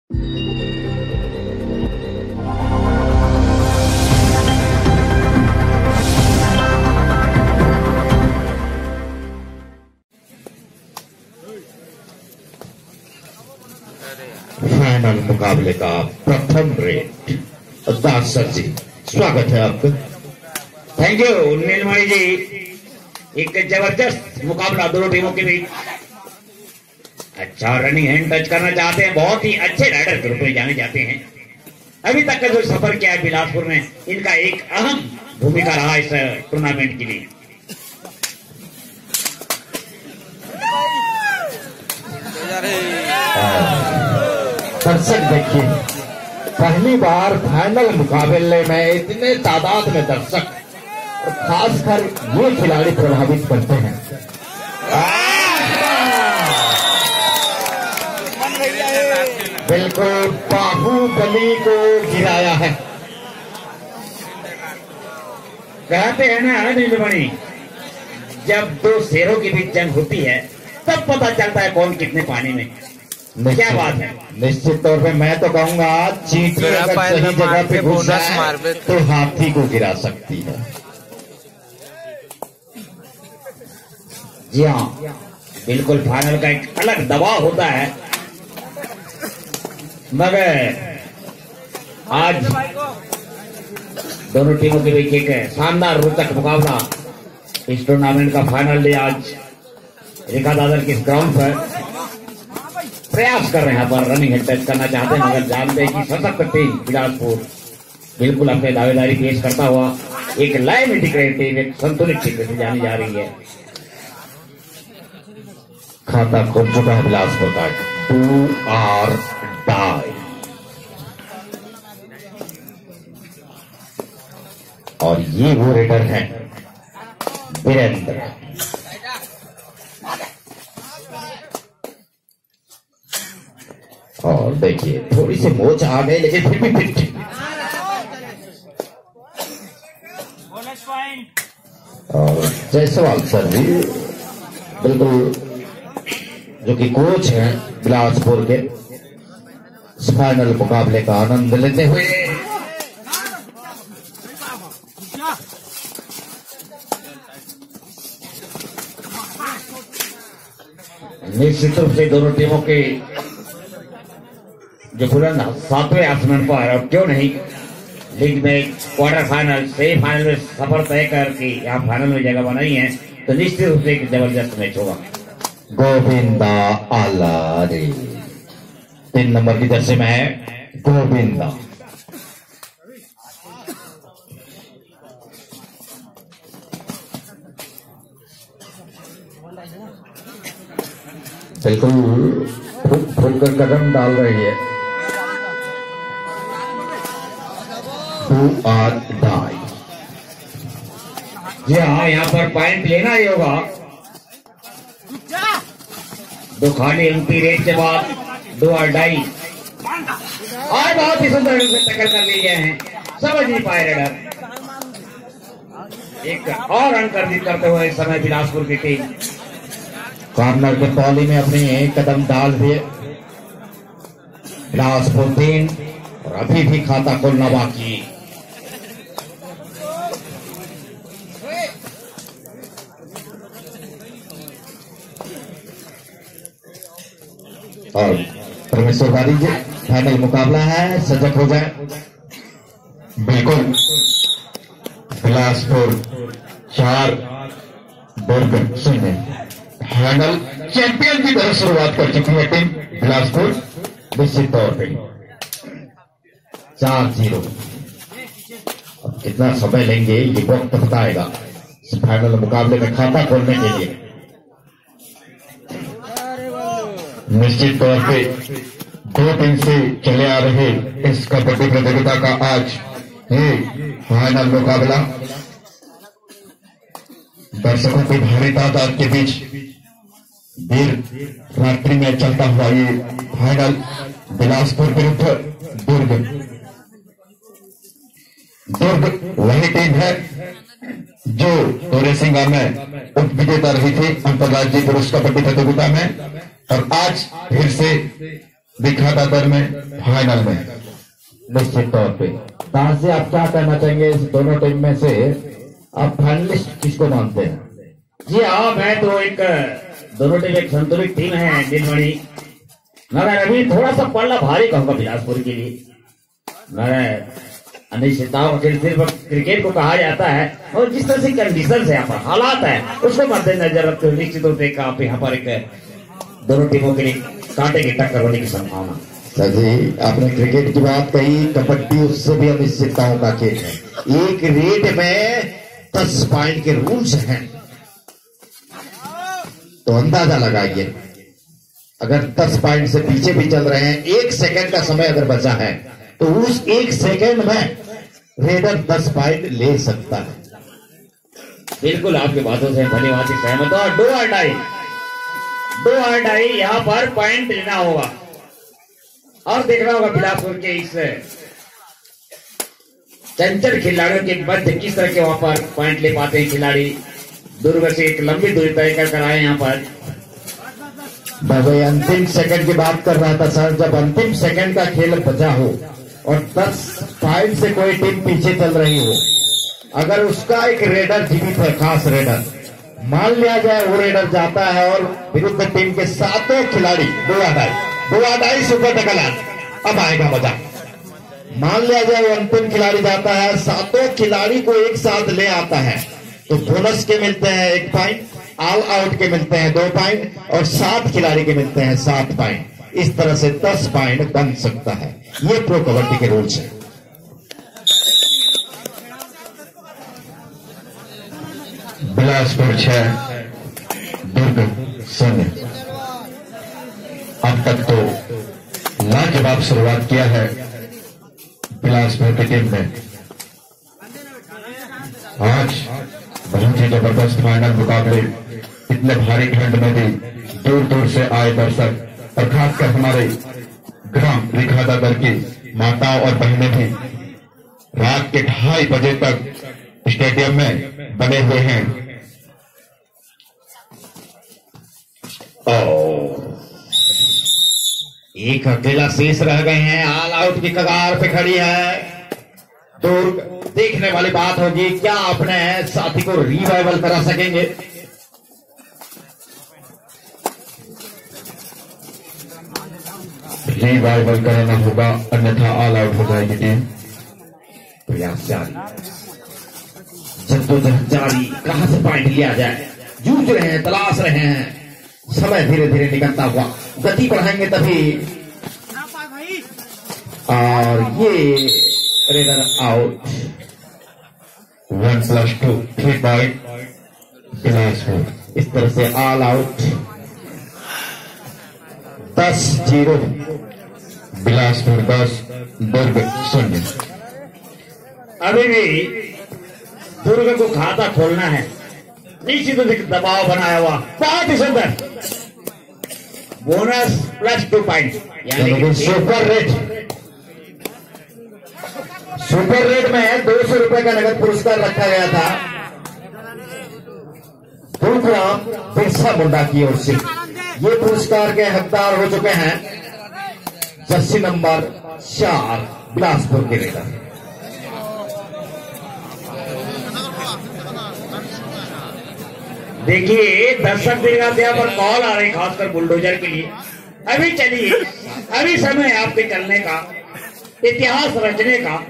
Final मुकाबले का प्रथम रेट दास सर जी, स्वागत है आपका। थैंक यू नीलमणि जी। एक जबरदस्त मुकाबला दोनों टीमों के बीच। अच्छा रनिंग हैंड टच करना चाहते हैं, बहुत ही अच्छे राइडर के रूप में जाने जाते हैं। अभी तक का जो सफर किया है बिलासपुर में, इनका एक अहम भूमिका रहा इस टूर्नामेंट के लिए। दर्शक देखिए, पहली बार फाइनल मुकाबले में इतने तादाद में दर्शक, और खासकर ये खिलाड़ी प्रभावित करते हैं। बिल्कुल बाहुबली को गिराया है। कहते हैं ना नीलमणि, जब दो शेरों के बीच जंग होती है तब पता चलता है कौन कितने पानी में। क्या बात है। निश्चित तौर पे मैं तो कहूंगा चींटी अगर सही जगह पे घुस जाए तो हाथी को गिरा सकती है। जी हाँ, बिल्कुल फाइनल का एक अलग दबाव होता है, मगर आज दोनों टीमों के बीच एक शानदार रोचक मुकाबला इस टूर्नामेंट का फाइनल डे आज रेखा दादर के ग्राउंड पर प्रयास कर रहे हैं। पर रनिंग हेड टच करना चाहते हैं, मगर जानते हैं कि सशक्त टीम बिलासपुर बिल्कुल अपने दावेदारी पेश करता हुआ एक लय में टिक रही टीम, एक संतुलित टीम से जानी जा रही है। खाता खोल चुका है बिलासपुर का 2 और डाई, और ये वो रेडर है वीरेंद्र। और देखिए थोड़ी सी मोच आ गई, लेकिन फिर भी फिट। और जायसवाल सर जी बिल्कुल, जो कि कोच हैं बिलासपुर के, इस फाइनल मुकाबले का आनंद लेते हुए निश्चित रूप से दोनों टीमों के जो बुलंद 7वें आसमान पर, और क्यों नहीं लीग में क्वार्टर फाइनल सेमीफाइनल में सफर तय करके यहाँ फाइनल में जगह बनाई है, तो निश्चित रूप से एक जबरदस्त मैच होगा। गोविंदा आलारी 3 नंबर की जर्सी में है गोविंदा। बिल्कुल खुलकर कदम डाल रही है। 2 और डाई। जी हाँ, यहाँ पर पॉइंट लेना ही होगा। दो खाली अंकी रेट के बाद 2 और डाई, और बहुत ही सुंदर रूप से टक्कर कर लिए गए हैं। समझ नहीं पाए रेडर। एक और रन अर्जित करते हुए इस समय बिलासपुर की टीम कॉर्नर के पॉली में अपने एक कदम डाल दिए बिलासपुर टीम, और अभी भी खाता खोलना बाकी। और परमेश्वर बारी जी, फाइनल मुकाबला है, सजग हो जाए। बिल्कुल बिलासपुर 4 दुर्ग 0 फाइनल चैंपियन की तरह शुरुआत कर चुकी है टीम बिलासपुर। निश्चित तौर पे 4-0। अब कितना समय लेंगे ये वक्त बताएगा इस फाइनल मुकाबले में खाता खोलने के लिए। निश्चित तौर पे 2 दिन से चले आ रहे इस कबड्डी प्रतियोगिता का आज ये फाइनल मुकाबला दर्शकों की भारी तादाद के बीच देर रात्रि में चलता हुआ ये फाइनल बिलासपुर विरुद्ध दुर्ग। दुर्ग वही टीम है जो तोरेसिंगा में उप विजेता रही थी अंतर्राज्यीय पुरुष कबड्डी प्रतियोगिता में, और आज फिर से दिखाता दर में फाइनल में निश्चित तौर पे। दास जी, आप क्या कहना चाहेंगे इस दोनों टीम में से आप फाइनलिस्ट किसको मानते हैं? जी हाँ, मैं तो एक दोनों टीम एक संतुलित टीम है दिनमणि, मगर अभी थोड़ा सा पड़ना भारी कहूंगा बिलासपुर के लिए। मगर अनिश्चितताओं का खेल सिर्फ क्रिकेट को कहा जाता है और जिस तरह से कंडीशन है यहाँ पर हालात है उसको मद्देनजर रखते हुए निश्चित रूप से आप यहाँ पर एक दोनों टीमों के लिए कांटे की टक्कर होने की संभावना। सही, आपने क्रिकेट की बात कही, कबड्डी उससे भी अनिश्चितताओं का खेल है। एक रेड में 10 पॉइंट के रूल्स हैं, तो अंदाजा लगाइए अगर 10 पॉइंट से पीछे भी चल रहे हैं, 1 सेकंड का समय अगर बचा है तो उस 1 सेकंड में रेडर 10 पॉइंट ले सकता है। बिल्कुल आपकी बातों से धन्यवाद से सहमत हो। और 2 और ढाई यहाँ पर पॉइंट लेना होगा और देखना होगा बिलासपुर के इस चंचल खिलाड़ियों के मध्य किस तरह के वहां पर पॉइंट ले पाते हैं खिलाड़ी। दुर्ग से एक लंबी दूरी तय कर आए यहाँ पर। भाई अंतिम सेकंड की बात कर रहा था सर, जब अंतिम सेकंड का खेल बचा हो और 10 पॉइंट से कोई टीम पीछे चल रही हो, अगर उसका एक रेडर जीवित है, खास रेडर, मान लिया जाए वो रेडर जाता है और विरुद्ध टीम के 7 खिलाड़ी 2 आधाई सुपर टकल, अब आएगा मजा। मान लिया जाए वो अंतिम खिलाड़ी जाता है, 7 खिलाड़ी को एक साथ ले आता है तो बोनस के मिलते हैं 1 पॉइंट, ऑल आउट के मिलते हैं 2 पॉइंट और 7 खिलाड़ी के मिलते हैं 7 पॉइंट। इस तरह से 10 पॉइंट बन सकता है। ये प्रो कबड्डी के रूल्स हैं। बिलासपुर 6 दुर्ग 0। अब तक तो लाजवाब शुरुआत किया है बिलासपुर की टीम ने। आज बहुत ही जबरदस्त फाइनल मुकाबले, इतने भारी ठंड में भी दूर दूर से आए दर्शक और खासकर हमारे ग्राम रिखादा दर की माताओं और बहनें भी रात के 2:30 बजे तक स्टेडियम में बने हुए हैं। एक अकेला शेष रह गए हैं, ऑल आउट की कगार पे खड़ी है दुर्ग। देखने वाली बात होगी क्या अपने साथी को रिवाइवल करा सकेंगे। रिवाइवल कराना होगा, अन्यथा ऑल आउट हो जाएगी टीम। प्रयास जारी, जद्दोजहद जारी, कहां से पॉइंट लिया जाए, जूझ रहे हैं, तलाश रहे हैं। समय धीरे धीरे निकलता हुआ, गति बढ़ाएंगे तभी। और ये रेडर आउट। 1+2 3 पॉइंट बिलासपुर। इस तरह से ऑल आउट। 10-0 बिलासपुर 10 दुर्ग 0। अभी भी दुर्ग को खाता खोलना है, निश्चित रूप से दबाव बनाया हुआ, बहुत ही सुंदर बोनस +2 पॉइंट, यानी सुपर रेट में 200 रुपए का नगद पुरस्कार रखा गया था गुरुग्राम बिरसा मुंडा की ओर से। ये पुरस्कार के हकदार हो चुके हैं जर्सी नंबर 4 बिलासपुर के रेडर। देखिए दर्शक देगा पर कॉल आ रही, खासकर बुलडोजर के लिए। अभी चलिए, अभी समय है आपके चलने का, इतिहास रचने का,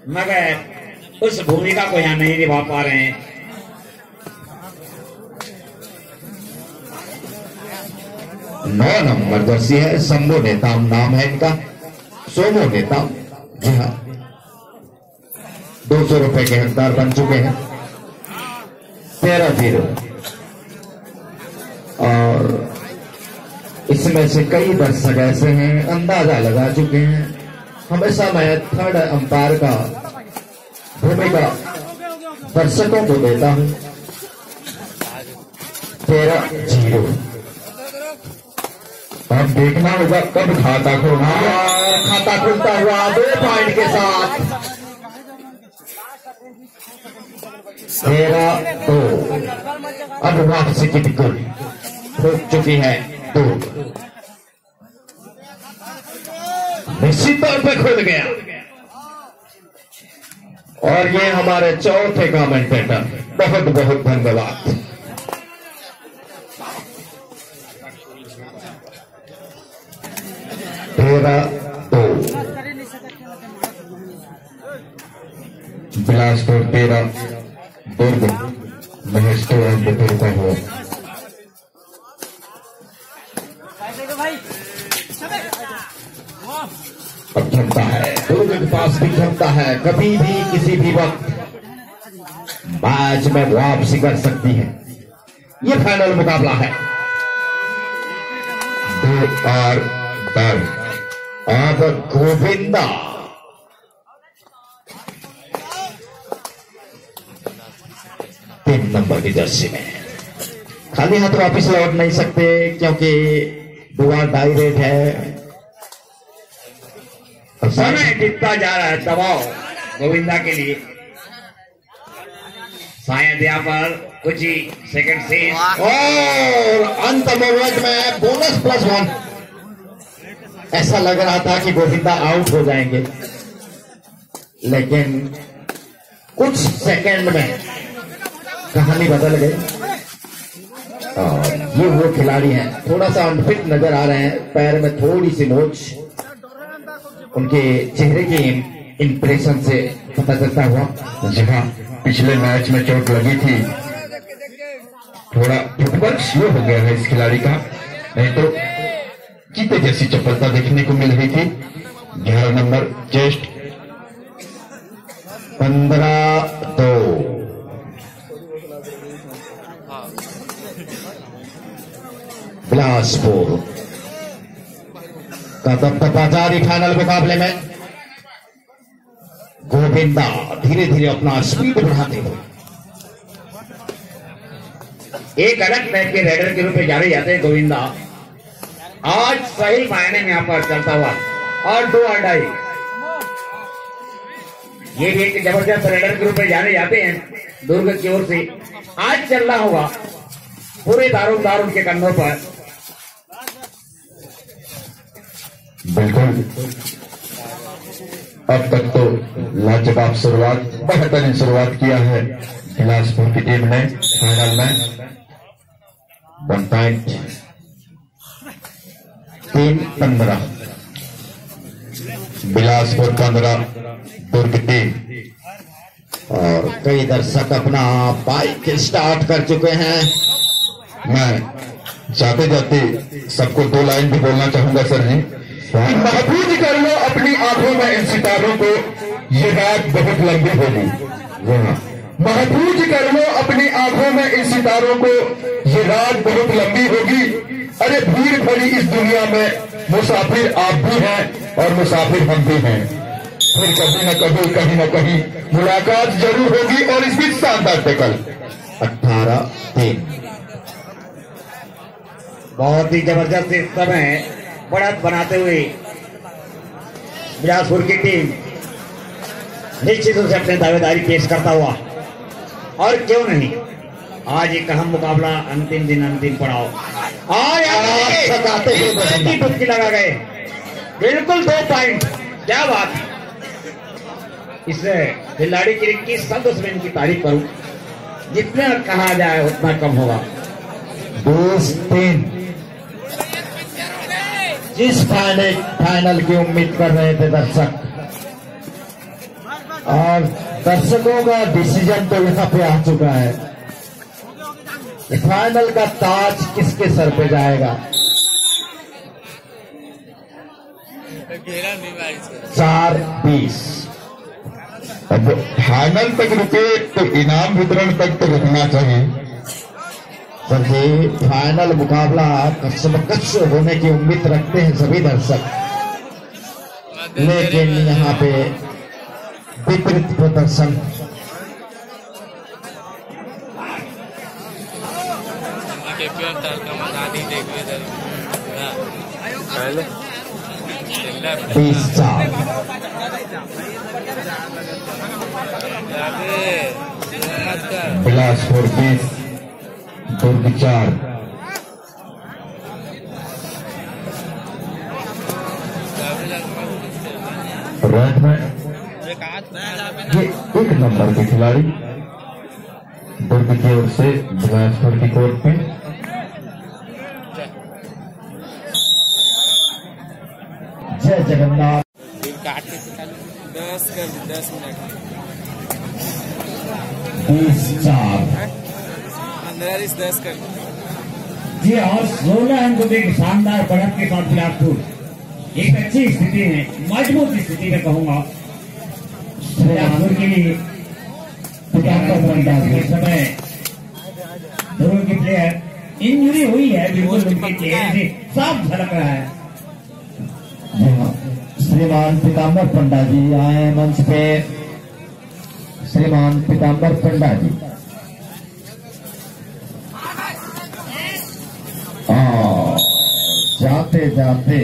मगर उस भूमिका को यहां नहीं निभा पा रहे हैं। नौ नंबर जर्सी है, शंभो नेताम नाम है इनका, सोमो नेताम। जी हाँ, 200 रुपए के हकदार बन चुके हैं। 13-0 और इसमें से कई दर्शक ऐसे हैं अंदाजा लगा चुके हैं। हमेशा मैं थर्ड अंपायर का भूमिका दर्शकों को देता हूं। 13-0। अब देखना होगा कब खाता खोलना। खाता खुलता हुआ 2 पॉइंट के साथ 13-2। अब वापसी की टिकट ठोक चुकी है 2। निश्चित तौर पे खुल गया। और ये हमारे चौथे कमेंटेटर, बहुत बहुत धन्यवाद। बिलासपुर 13, दुर्ग महेश का हुआ। अब क्षमता है, दुर्ग के पास भी क्षमता है, कभी भी किसी भी वक्त मैच में वापसी कर सकती है। ये फाइनल मुकाबला है। 2 और 10। अब गोविंदा तीन नंबर की जर्सी में खाली हाथ वापिस लौट नहीं सकते, क्योंकि दुआर डायरेक्ट है। समय बीतता जा रहा है, दबाव गोविंदा के लिए। शायद यहाँ पर कुछ ही सेकंड से और अंत मोमेंट में बोनस +1। ऐसा लग रहा था कि गोविंदा आउट हो जाएंगे, लेकिन कुछ सेकंड में कहानी बदल गई। और ये वो खिलाड़ी हैं, थोड़ा सा अनफिट नजर आ रहे हैं, पैर में थोड़ी सी नोच उनके चेहरे के इंप्रेशन से पता चलता हुआ। जी हाँ, पिछले मैच में चोट लगी थी, थोड़ा फुटबॉल स्लो हो गया है इस खिलाड़ी का, नहीं तो चीते जैसी चपलता देखने को मिल रही थी। 11 नंबर चेस्ट 15-2। बिलासपुर का दबदबा जारी फाइनल मुकाबले में। गोविंदा धीरे धीरे अपना स्पीड बढ़ाते हुए एक अलग टाइप के रेडर के रूप में जाने जाते हैं गोविंदा। आज सही मायने में यहाँ पर चलता हुआ और 2 अड्डाई, ये भी एक जबरदस्त रेडर के रूप में जाने जाते हैं दुर्ग की ओर से। आज चल रहा होगा पूरे दारुदार उनके कंधों पर। बिल्कुल, अब तक तो लाजवाब शुरुआत, बेहतरीन शुरुआत किया है बिलासपुर की टीम ने। फाइनल में 1 पॉइंट 3-15, बिलासपुर 15, दुर्ग 3। और कई दर्शक अपना बाइक स्टार्ट कर चुके हैं। मैं जाते जाते सबको 2 लाइन भी बोलना चाहूंगा सर जी। महफूज कर लो अपनी आंखों में इन सितारों को, ये रात बहुत लंबी होगी। महफूज कर लो अपनी आंखों में इन सितारों को, ये रात बहुत लंबी होगी। अरे भीड़ भरी इस दुनिया में मुसाफिर आप भी हैं और मुसाफिर हम भी हैं। फिर कभी न कभी कहीं न कहीं मुलाकात जरूर होगी। और इस बीच शानदार टैकल 18-3। बहुत ही जबरदस्त इस समय बढ़त बनाते हुए बिलासपुर की टीम निश्चित रूप से अपनी दावेदारी पेश करता हुआ। और क्यों नहीं, आज एक अहम मुकाबला, अंतिम दिन, अंतिम पड़ाव। और डुबकी लगा गए, बिल्कुल 2 पॉइंट। क्या बात, इस खिलाड़ी की किस शब्द में इनकी तारीफ करूं, जितना कहा जाए उतना कम होगा। 2-3 जिस फाइनल की उम्मीद कर रहे थे दर्शक, और दर्शकों का डिसीजन तो यहाँ पे आ चुका है। फाइनल का ताज किसके सर पे जाएगा? 4-20। अब फाइनल तक रुके तो इनाम वितरण तक तो रुकना चाहिए सर जी। फाइनल मुकाबला कच्छ होने की उम्मीद रखते हैं सभी दर्शक, लेकिन यहाँ पे विपरीत प्रदर्शन। बिलासपुर 20, दुर्ग 4। रैंक में ये 1 नंबर के खिलाड़ी दुर्ग की ओर से बिलासपुर की कोर्ट में जय जगन्नाथ। 10 मिनट 20-4 10 कर जी। और 16 अंकों के शानदार बढ़त के साथ बिलासपुर एक अच्छी स्थिति में, मजबूत स्थिति में कहूंगा बिलासपुर के लिए इस समय दोनों के प्लेयर इंजरी हुई है, बिल्कुल उनके चेहरे से साफ झलक रहा है। श्रीमान पीताम्बर पंडा जी आए मंच पे। श्रीमान पीताम्बर पंडा जी जाते जाते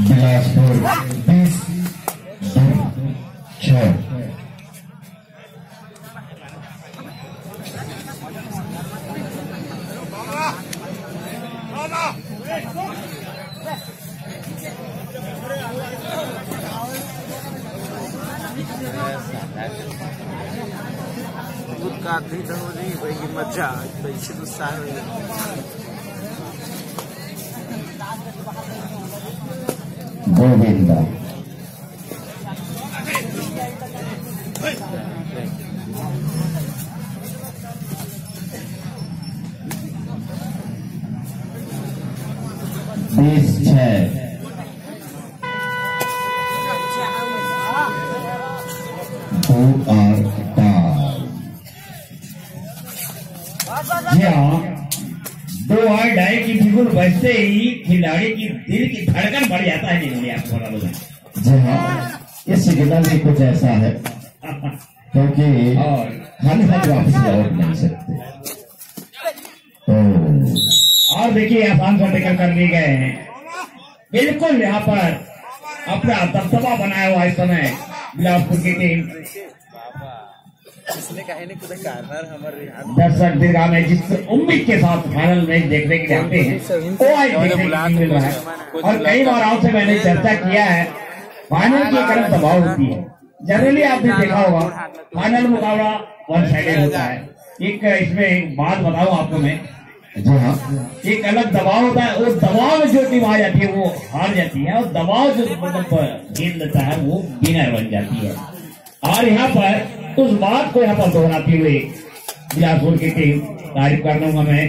बिलासपुर 20-6। काफी तो हो रही भाई मजा पैसे तो सारे गोविंदा 20-6। जी हाँ, 2 और ढाई की बिगुल बजते ही खिलाड़ी की दिल की धड़कन बढ़ जाता है। नहीं आपको बता दूं। जी हाँ, इस सिग्नल में कुछ ऐसा है क्योंकि हम वापसी लौट नहीं सकते। और देखिए आसान से टिकल कर लिए गए हैं, बिल्कुल यहाँ पर अपना दबदबा बनाया हुआ इस समय बिलासपुर की टीम। दर्शक दीर्घा में जिस उम्मीद के साथ फाइनल मैच देखने के लिए आते हैं वो आज देखने को नहीं मिल रहा है। और कई बार आपसे मैंने चर्चा किया है, फाइनल की एक अलग दबाव होती है। जनरली आपने देखा होगा फाइनल मुकाबला 1 साइडेड होता है। एक इसमें एक बात बताऊं आपको मैं, जी हाँ, एक अलग दबाव होता है। उस दबाव में जो टीम आ जाती है वो हार जाती है, और दबाव जो मतलब जीत लेता है वो विनर बन जाती है। और यहाँ पर उस बात को यहाँ पर दोहराती हुई बिलासपुर की टीम तारीफ करना मैं।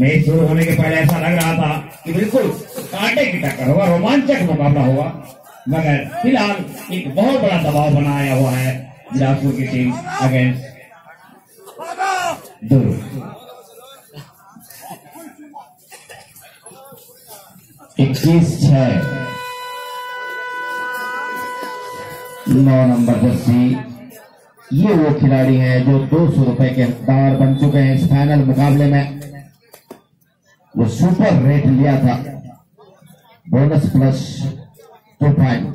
मैच शुरू होने के पहले ऐसा लग रहा था कि बिल्कुल कांटे की टक्कर होगा, रोमांचक मुकाबला होगा, मगर फिलहाल एक बहुत बड़ा दबाव बनाया हुआ है बिलासपुर की टीम अगेंस्ट दुर्ग। 21-6। 9 नंबर जर्सी, ये वो खिलाड़ी हैं जो 200 रुपए के हकदार बन चुके हैं इस फाइनल मुकाबले में। वो सुपर रेट लिया था, बोनस प्लस 2 पॉइंट।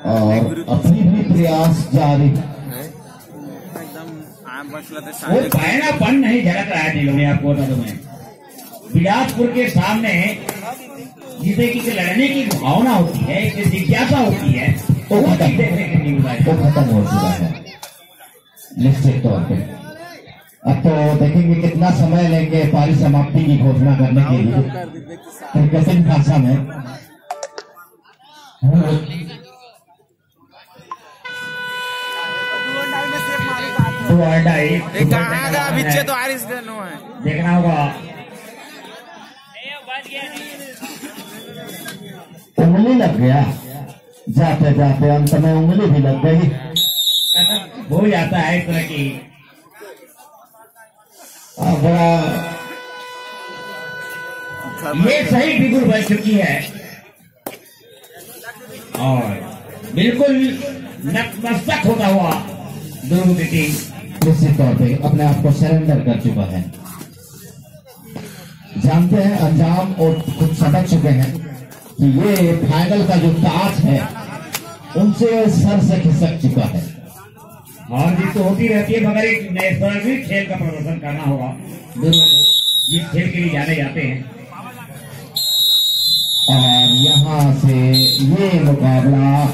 और अपनी भी प्रयास जारी। वो बयानापन नहीं झलक रहा है दिलों में। आपको बता दूं मैं, बिलासपुर के सामने जिसे की लड़ने की भावना होती है, एक जिज्ञासा होती है, तो वो देखने के लिए वो खत्म हो चुका है निश्चित तौर पे। अब तो देखेंगे कितना समय लेंगे पारी समाप्ति की घोषणा करने के लिए क्रिकेटिंग भाषा में। देखना होगा। उंगली लग गया, जाते जाते अंत में उंगली भी लग गई। हो जाता है इस तरह की बड़ा ये सही बिगुल बन चुकी है और बिल्कुल नतमस्तक होता हुआ दुर्ग की टीम निश्चित तौर पे अपने आप को सरेंडर कर चुका है। जानते हैं अंजाम और खुद समझ चुके हैं कि ये फाइनल का जो ताज है उनसे सर से खिसक चुका है। हार जीत तो होती रहती है, मगर एक नए स्तर भी खेल का प्रदर्शन करना होगा। जिस खेल के लिए जाने जाते हैं। और यहाँ से ये मुकाबला